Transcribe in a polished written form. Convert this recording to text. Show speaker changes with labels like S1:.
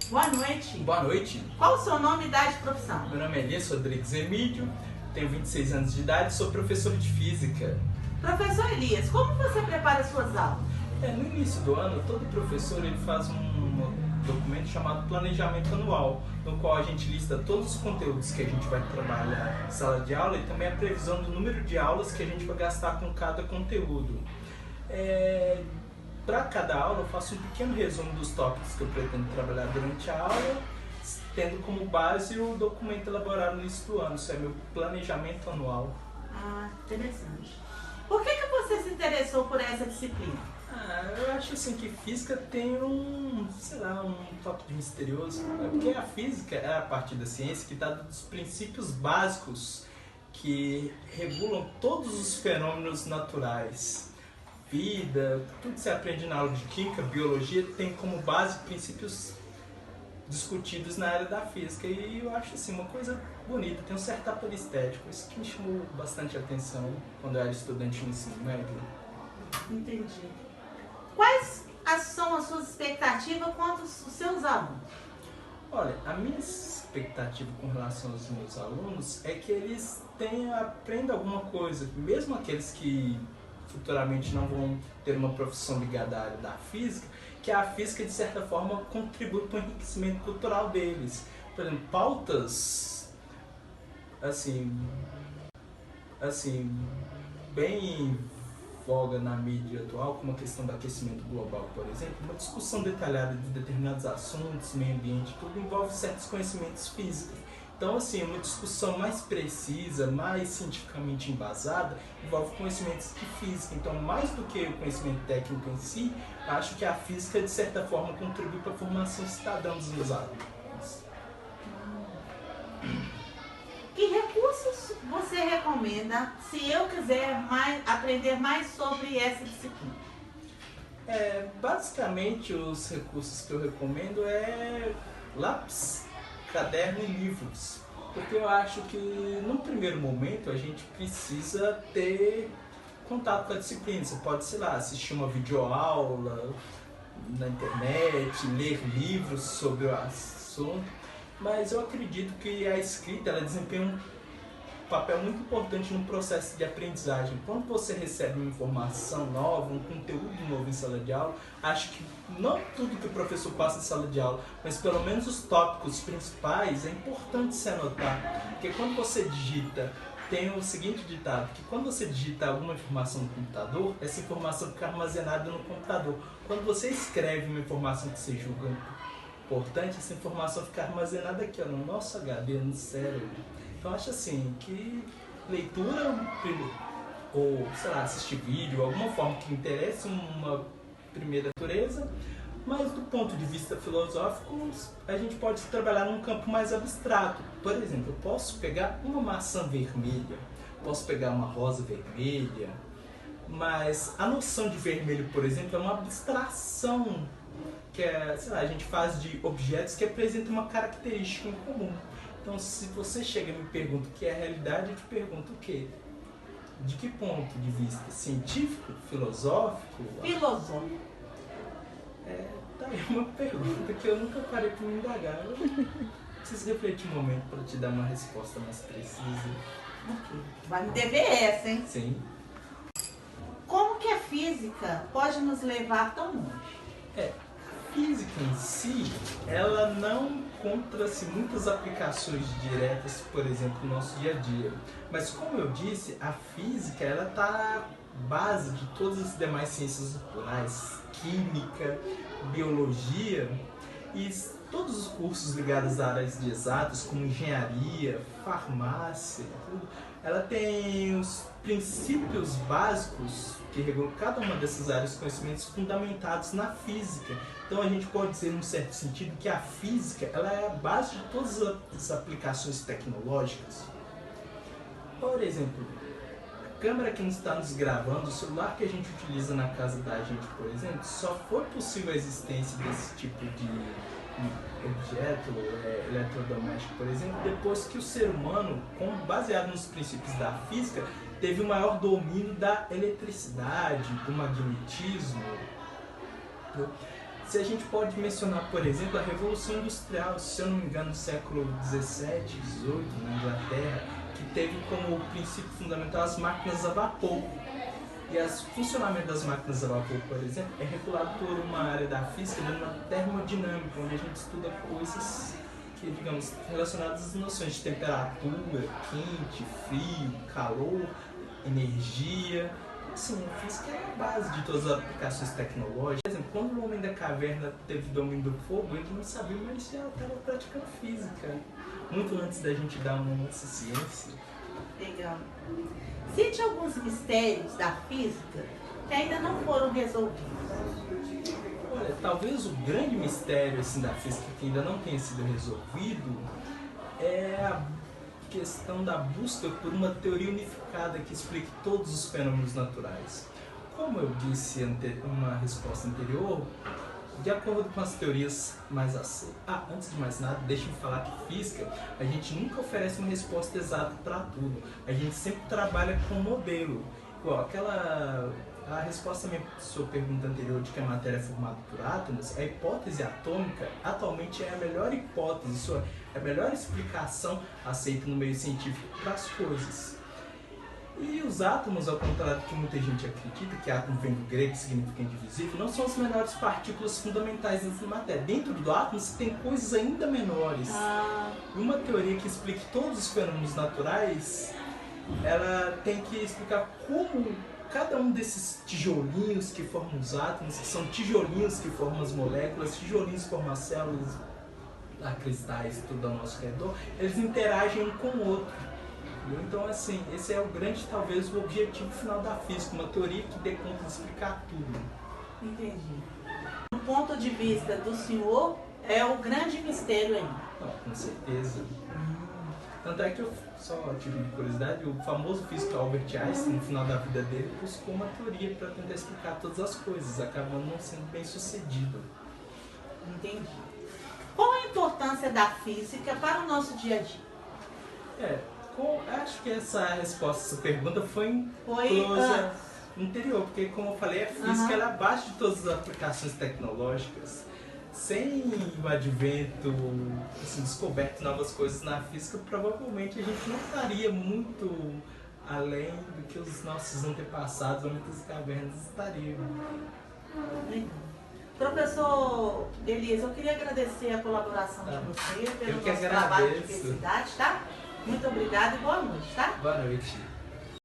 S1: Boa noite.
S2: Boa noite.
S1: Qual o seu nome, idade e profissão?
S2: Meu nome é Elias Rodrigues Emílio, tenho 26 anos de idade e sou professor de Física.
S1: Professor Elias, como você prepara suas aulas?
S2: No início do ano, todo professor ele faz um documento chamado Planejamento Anual, no qual a gente lista todos os conteúdos que a gente vai trabalhar em sala de aula e também a previsão do número de aulas que a gente vai gastar com cada conteúdo. Para cada aula eu faço um pequeno resumo dos tópicos que eu pretendo trabalhar durante a aula, tendo como base o documento elaborado no início do ano. Isso é meu planejamento anual.
S1: Ah, interessante. Por que você se interessou por essa disciplina?
S2: Eu acho assim que física tem um toque de misterioso. Porque a física é a parte da ciência que dá dos princípios básicos que regulam todos os fenômenos naturais. Vida, tudo que você aprende na aula de química, biologia, tem como base princípios discutidos na área da física. E eu acho assim uma coisa bonita, tem um certo apelo estético. Isso que me chamou bastante a atenção quando eu era estudante no ensino médio.
S1: Entendi. Quais são as suas expectativas quanto aos seus alunos?
S2: Olha, a minha expectativa com relação aos meus alunos é que eles aprendam alguma coisa, mesmo aqueles que futuramente não vão ter uma profissão ligada à área da física, que a física de certa forma contribui para o enriquecimento cultural deles. Por exemplo, pautas assim bem voga na mídia atual, como a questão do aquecimento global, por exemplo, uma discussão detalhada de determinados assuntos, meio ambiente, tudo envolve certos conhecimentos físicos. Então, assim, uma discussão mais precisa, mais cientificamente embasada, envolve conhecimentos de física. Então, mais do que o conhecimento técnico em si, acho que a física, de certa forma, contribui para a formação cidadã dos meus alunos.
S1: Que recursos você recomenda se eu quiser aprender mais sobre essa disciplina?
S2: Basicamente, os recursos que eu recomendo é lápis, caderno e livros. Porque eu acho que, num primeiro momento, a gente precisa ter contato com a disciplina. Você pode, assistir uma videoaula na internet, ler livros sobre o assunto. Mas eu acredito que a escrita ela desempenha um papel muito importante no processo de aprendizagem. Quando você recebe uma informação nova, um conteúdo novo em sala de aula, acho que não tudo que o professor passa em sala de aula, mas pelo menos os tópicos principais é importante se anotar. Porque quando você digita, tem o seguinte ditado, que quando você digita alguma informação no computador, essa informação fica armazenada no computador. Quando você escreve uma informação que você julga importante, essa informação fica armazenada aqui, no nosso HD, no cérebro. Então acho assim que leitura ou, assistir vídeo, alguma forma que interesse uma primeira natureza, mas do ponto de vista filosófico, a gente pode trabalhar num campo mais abstrato. Por exemplo, eu posso pegar uma maçã vermelha, posso pegar uma rosa vermelha, mas a noção de vermelho, por exemplo, é uma abstração que a gente faz de objetos que apresentam uma característica em comum. Então, se você chega e me pergunta o que é a realidade, eu te pergunto o quê? De que ponto de vista? Científico? Filosófico?
S1: Filosófico.
S2: Tá aí uma pergunta que eu nunca parei para me indagar. Eu preciso refletir um momento para te dar uma resposta mais precisa.
S1: Vai me dever essa, hein?
S2: Sim.
S1: Como que a física pode nos levar tão longe?
S2: A física em si, ela não encontra-se muitas aplicações diretas, por exemplo, no nosso dia a dia. Mas como eu disse, a física ela está base de todas as demais ciências naturais, química, biologia e todos os cursos ligados a áreas de exatas, como engenharia, farmácia, tudo. Ela tem os princípios básicos que regulam cada uma dessas áreas de conhecimentos fundamentados na física. Então a gente pode dizer, num certo sentido, que a física ela é a base de todas as aplicações tecnológicas. Por exemplo, a câmera que está nos gravando, o celular que a gente utiliza na casa da gente, por exemplo, só foi possível a existência desse tipo de objeto eletrodoméstico, por exemplo, depois que o ser humano, baseado nos princípios da física, teve o maior domínio da eletricidade, do magnetismo. Se a gente pode mencionar, por exemplo, a Revolução Industrial, se eu não me engano, no século XVII, XVIII, na Inglaterra, que teve como princípio fundamental as máquinas a vapor. E o funcionamento das máquinas a vapor, por exemplo, é regulado por uma área da física chamada termodinâmica, onde a gente estuda coisas que, digamos, relacionadas às noções de temperatura, quente, frio, calor, energia. Assim, a física é a base de todas as aplicações tecnológicas. Por exemplo, quando o homem da caverna teve domínio do fogo, ele não sabia, mas já estava praticando física, muito antes da gente dar uma nossa ciência.
S1: Legal. Cite alguns mistérios da física que ainda não foram resolvidos.
S2: Olha, talvez o grande mistério assim, da física que ainda não tenha sido resolvido é a questão da busca por uma teoria unificada que explique todos os fenômenos naturais. Como eu disse em uma resposta anterior, de acordo com as teorias mais aceitas. Antes de mais nada, deixa eu falar que física, a gente nunca oferece uma resposta exata para tudo. A gente sempre trabalha com modelo. Igual a resposta à minha sua pergunta anterior de que a matéria é formada por átomos, a hipótese atômica atualmente é a melhor hipótese, é a melhor explicação aceita no meio científico para as coisas. E os átomos, ao contrário do que muita gente acredita, que átomo vem do grego, que significa indivisível, não são as menores partículas fundamentais dessa matéria. Dentro do átomo você tem coisas ainda menores. E uma teoria que explique todos os fenômenos naturais, ela tem que explicar como cada um desses tijolinhos que formam os átomos, que são tijolinhos que formam as moléculas, tijolinhos que formam as células, cristais, tudo ao nosso redor, eles interagem um com o outro. Então, assim, esse é o grande, talvez, o objetivo final da física, uma teoria que dê conta de explicar tudo.
S1: Entendi. Do ponto de vista do senhor, é o grande mistério ainda.
S2: Não, com certeza. Tanto é que eu só tive curiosidade, o famoso físico Albert Einstein, no final da vida dele, buscou uma teoria para tentar explicar todas as coisas, acabando não sendo bem sucedido.
S1: Entendi. Qual a importância da física para o nosso dia a dia?
S2: Acho que essa resposta, essa pergunta foi anterior, porque como eu falei, a física ela é a base de todas as aplicações tecnológicas. Sem o advento, assim, descoberto de novas coisas na física, provavelmente a gente não estaria muito além do que os nossos antepassados, homens das cavernas, estariam.
S1: Professor Elias, eu queria agradecer a colaboração de você pelo nosso trabalho de universidade, tá? Muito obrigada e boa noite, tá?
S2: Boa noite.